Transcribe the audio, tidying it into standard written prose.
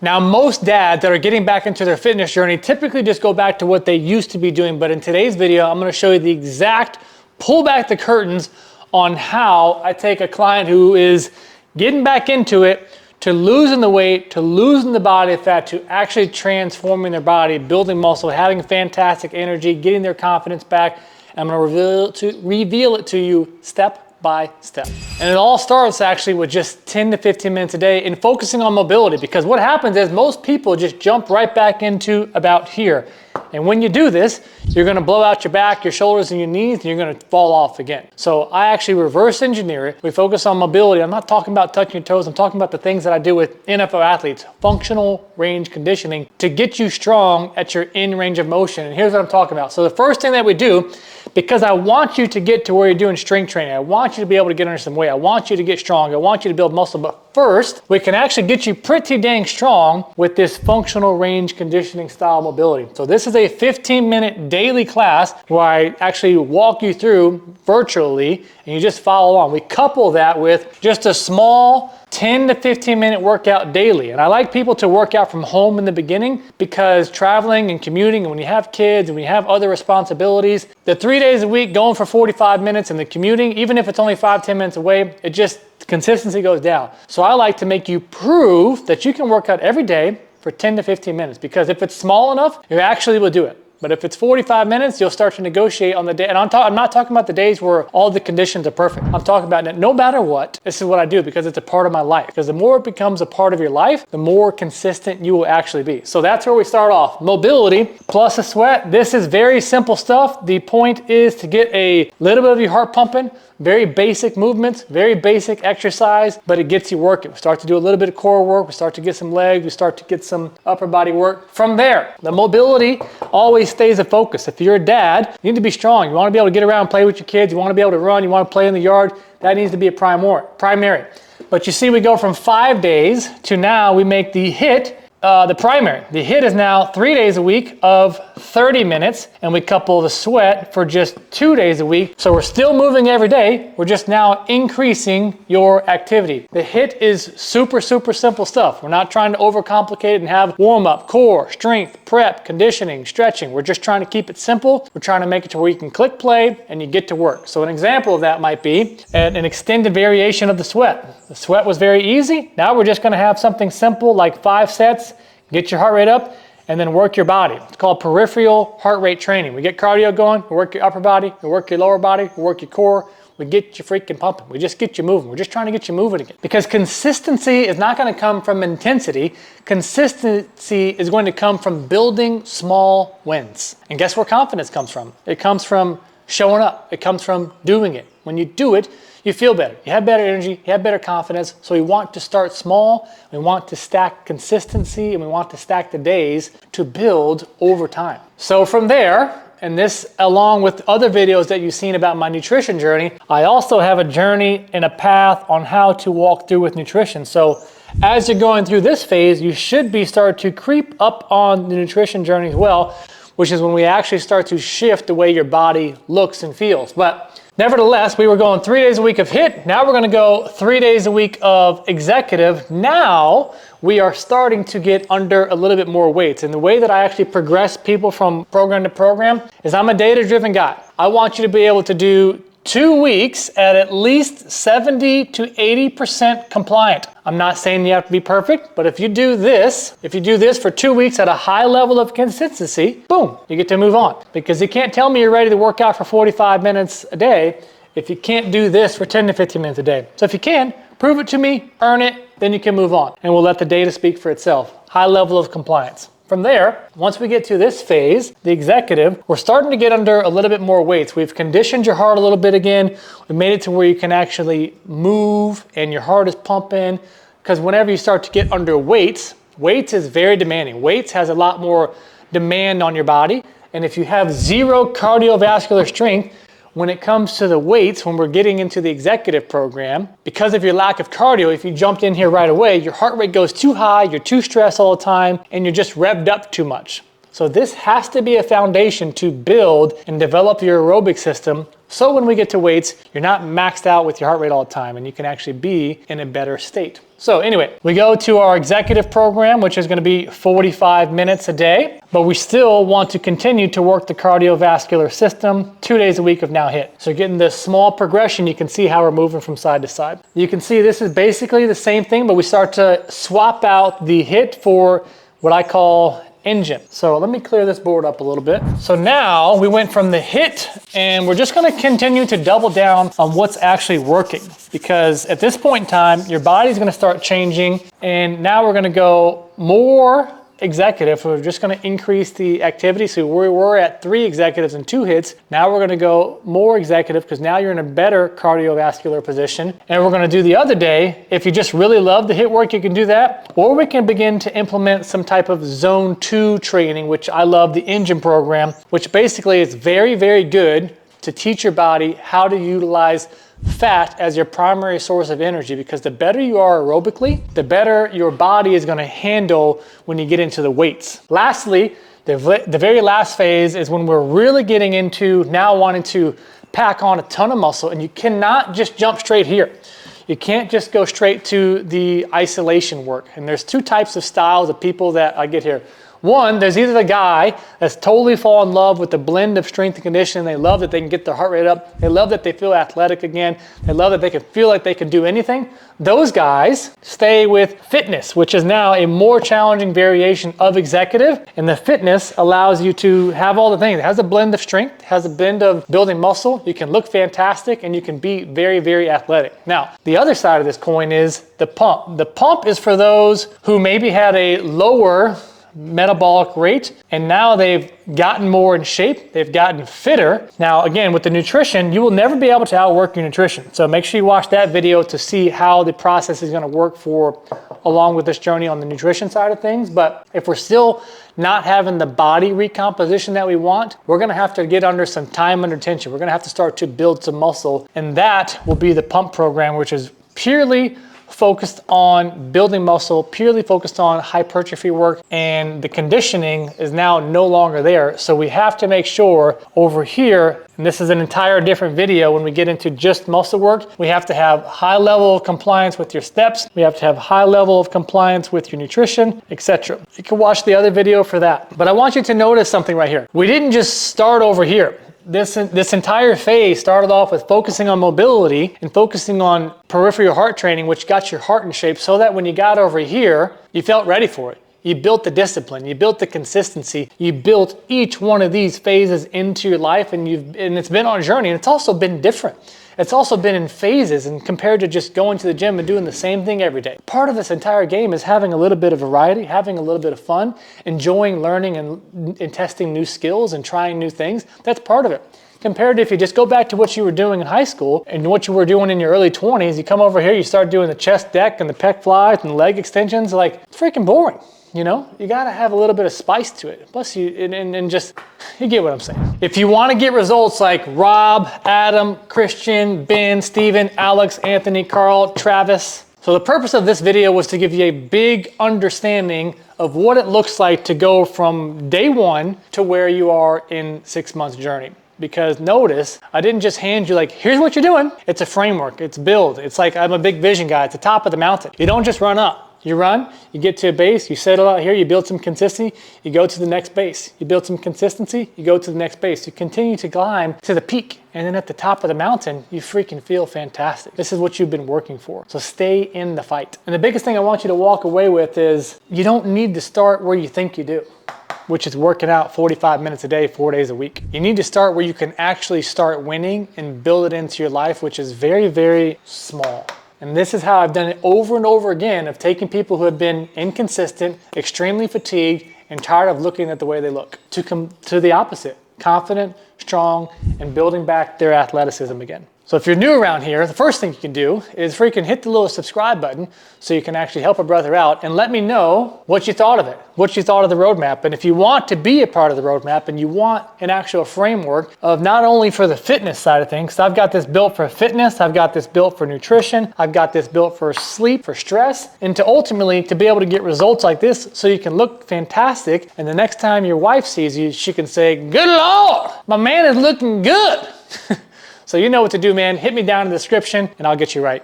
Now, most dads that are getting back into their fitness journey typically just go back to what they used to be doing. But in today's video, I'm gonna show you the exact pull back the curtains on how I take a client who is getting back into it, to losing the weight, to losing the body fat, to actually transforming their body, building muscle, having fantastic energy, getting their confidence back. I'm gonna reveal it to you step by step. And it all starts actually with just 10 to 15 minutes a day and focusing on mobility, because what happens is most people just jump right back into about here. And when you do this, you're gonna blow out your back, your shoulders, and your knees, and you're gonna fall off again. So I actually reverse engineer it. We focus on mobility. I'm not talking about touching your toes. I'm talking about the things that I do with NFL athletes, functional range conditioning, to get you strong at your in range of motion. And here's what I'm talking about. So the first thing that we do, because I want you to get to where you're doing strength training, I want you to be able to get under some weight, I want you to get strong, I want you to build muscle, but first, we can actually get you pretty dang strong with this functional range conditioning style mobility. So this is a 15-minute daily class where I actually walk you through virtually, and you just follow along. We couple that with just a small 10 to 15 minute workout daily. And I like people to work out from home in the beginning, because traveling and commuting, and when you have kids and when you have other responsibilities, the 3 days a week going for 45 minutes and the commuting, even if it's only 5-10 minutes away, it just, consistency goes down. So I like to make you prove that you can work out every day for 10 to 15 minutes, because if it's small enough, you actually will do it. But if it's 45 minutes, you'll start to negotiate on the day. And I'm not talking about the days where all the conditions are perfect. I'm talking about that no matter what, this is what I do, because it's a part of my life. Because the more it becomes a part of your life, the more consistent you will actually be. So that's where we start off. Mobility plus a sweat. This is very simple stuff. The point is to get a little bit of your heart pumping, very basic movements, very basic exercise, but it gets you working. We start to do a little bit of core work, we start to get some legs, we start to get some upper body work. From there, the mobility always stays a focus. If you're a dad, you need to be strong. You want to be able to get around and play with your kids, you want to be able to run, you want to play in the yard. That needs to be a primary. But you see, we go from 5 days to now we make the HIIT the primary. The HIIT is now 3 days a week of 30 minutes, and we couple the sweat for just 2 days a week. So we're still moving every day. We're just now increasing your activity. The HIIT is super, super simple stuff. We're not trying to overcomplicate it and have warm up, core, strength, prep, conditioning, stretching. We're just trying to keep it simple. We're trying to make it to where you can click play and you get to work. So an example of that might be an extended variation of the sweat. The sweat was very easy. Now we're just going to have something simple like 5 sets. Get your heart rate up, and then work your body. It's called peripheral heart rate training. We get cardio going, we work your upper body, we work your lower body, we work your core, we get you freaking pumping. We just get you moving. We're just trying to get you moving again. Because consistency is not going to come from intensity. Consistency is going to come from building small wins. And guess where confidence comes from? It comes from showing up. It comes from doing it. When you do it, you feel better. You have better energy, you have better confidence. So we want to start small, we want to stack consistency, and we want to stack the days to build over time. So from there, and this along with other videos that you've seen about my nutrition journey, I also have a journey and a path on how to walk through with nutrition. So as you're going through this phase, you should be starting to creep up on the nutrition journey as well, which is when we actually start to shift the way your body looks and feels. But nevertheless, we were going 3 days a week of HIIT. Now we're gonna go 3 days a week of executive. Now we are starting to get under a little bit more weights. And the way that I actually progress people from program to program is I'm a data-driven guy. I want you to be able to do 2 weeks at least 70 to 80% compliant. I'm not saying you have to be perfect, but if you do this for 2 weeks at a high level of consistency, boom, you get to move on. Because you can't tell me you're ready to work out for 45 minutes a day if you can't do this for 10 to 15 minutes a day. So if you can, prove it to me, earn it, then you can move on. And we'll let the data speak for itself. High level of compliance. From there, once we get to this phase, the executive, we're starting to get under a little bit more weights. We've conditioned your heart a little bit again. We made it to where you can actually move and your heart is pumping. Because whenever you start to get under weights is very demanding. Weights has a lot more demand on your body. And if you have zero cardiovascular strength, when it comes to the weights, when we're getting into the executive program, because of your lack of cardio, if you jumped in here right away, your heart rate goes too high, you're too stressed all the time, and you're just revved up too much. So this has to be a foundation to build and develop your aerobic system. So when we get to weights, you're not maxed out with your heart rate all the time, and you can actually be in a better state. So anyway, we go to our executive program, which is going to be 45 minutes a day, but we still want to continue to work the cardiovascular system 2 days a week of now HIIT. So getting this small progression, you can see how we're moving from side to side. You can see this is basically the same thing, but we start to swap out the HIIT for what I call engine. So let me clear this board up a little bit. So now we went from the HIIT and we're just going to continue to double down on what's actually working, because at this point in time, your body's going to start changing, and now we're going to go more executive. We're just going to increase the activity. So we were at 3 executives and 2 HIITs. Now we're going to go more executive, because now you're in a better cardiovascular position. And we're going to do the other day. If you just really love the HIIT work, you can do that. Or we can begin to implement some type of zone 2 training, which I love, the engine program, which basically is very, very good to teach your body how to utilize fat as your primary source of energy, because the better you are aerobically, the better your body is going to handle when you get into the weights. Lastly, the very last phase is when we're really getting into now wanting to pack on a ton of muscle, and you cannot just jump straight here. You can't just go straight to the isolation work. And there's 2 types of styles of people that I get here. One, there's either the guy that's totally fallen in love with the blend of strength and conditioning. They love that they can get their heart rate up. They love that they feel athletic again. They love that they can feel like they can do anything. Those guys stay with fitness, which is now a more challenging variation of executive. And the fitness allows you to have all the things. It has a blend of strength, has a blend of building muscle. You can look fantastic, and you can be very, very athletic. Now, the other side of this coin is the pump. The pump is for those who maybe had a lower metabolic rate, and now they've gotten more in shape, they've gotten fitter. Now again, with the nutrition, you will never be able to outwork your nutrition. So make sure you watch that video to see how the process is going to work for along with this journey on the nutrition side of things. But if we're still not having the body recomposition that we want, we're going to have to get under some time under tension. We're going to have to start to build some muscle, and that will be the pump program, which is purely focused on building muscle, purely focused on hypertrophy work, and the conditioning is now no longer there. So we have to make sure over here, and this is an entire different video when we get into just muscle work, we have to have high level of compliance with your steps, we have to have high level of compliance with your nutrition, etc. You can watch the other video for that. But I want you to notice something right here. We didn't just start over here. This entire phase started off with focusing on mobility and focusing on peripheral heart training, which got your heart in shape so that when you got over here, you felt ready for it. You built the discipline, you built the consistency, you built each one of these phases into your life, and it's been on a journey, and it's also been different. It's also been in phases, and compared to just going to the gym and doing the same thing every day. Part of this entire game is having a little bit of variety, having a little bit of fun, enjoying learning and testing new skills and trying new things. That's part of it. Compared to if you just go back to what you were doing in high school and what you were doing in your early 20s, you come over here, you start doing the chest deck and the pec flies and the leg extensions, like, it's freaking boring. You know, you got to have a little bit of spice to it. Plus you get what I'm saying. If you want to get results like Rob, Adam, Christian, Ben, Steven, Alex, Anthony, Carl, Travis. So the purpose of this video was to give you a big understanding of what it looks like to go from day 1 to where you are in 6 months journey. Because notice, I didn't just hand you like, here's what you're doing. It's a framework, it's build. It's like, I'm a big vision guy at the top of the mountain. You don't just run up. You run, you get to a base, you settle out here, you build some consistency, you go to the next base. You build some consistency, you go to the next base. You continue to climb to the peak, and then at the top of the mountain, you freaking feel fantastic. This is what you've been working for. So stay in the fight. And the biggest thing I want you to walk away with is you don't need to start where you think you do, which is working out 45 minutes a day, 4 days a week. You need to start where you can actually start winning and build it into your life, which is very, very small. And this is how I've done it over and over again, of taking people who have been inconsistent, extremely fatigued, and tired of looking at the way they look, to the opposite, confident, strong, and building back their athleticism again. So if you're new around here, the first thing you can do is freaking hit the little subscribe button so you can actually help a brother out and let me know what you thought of it, what you thought of the roadmap. And if you want to be a part of the roadmap and you want an actual framework of not only for the fitness side of things, so I've got this built for fitness, I've got this built for nutrition, I've got this built for sleep, for stress, and to ultimately to be able to get results like this so you can look fantastic. And the next time your wife sees you, she can say, "Good Lord, my man is looking good." So you know what to do, man. Hit me down in the description and I'll get you right.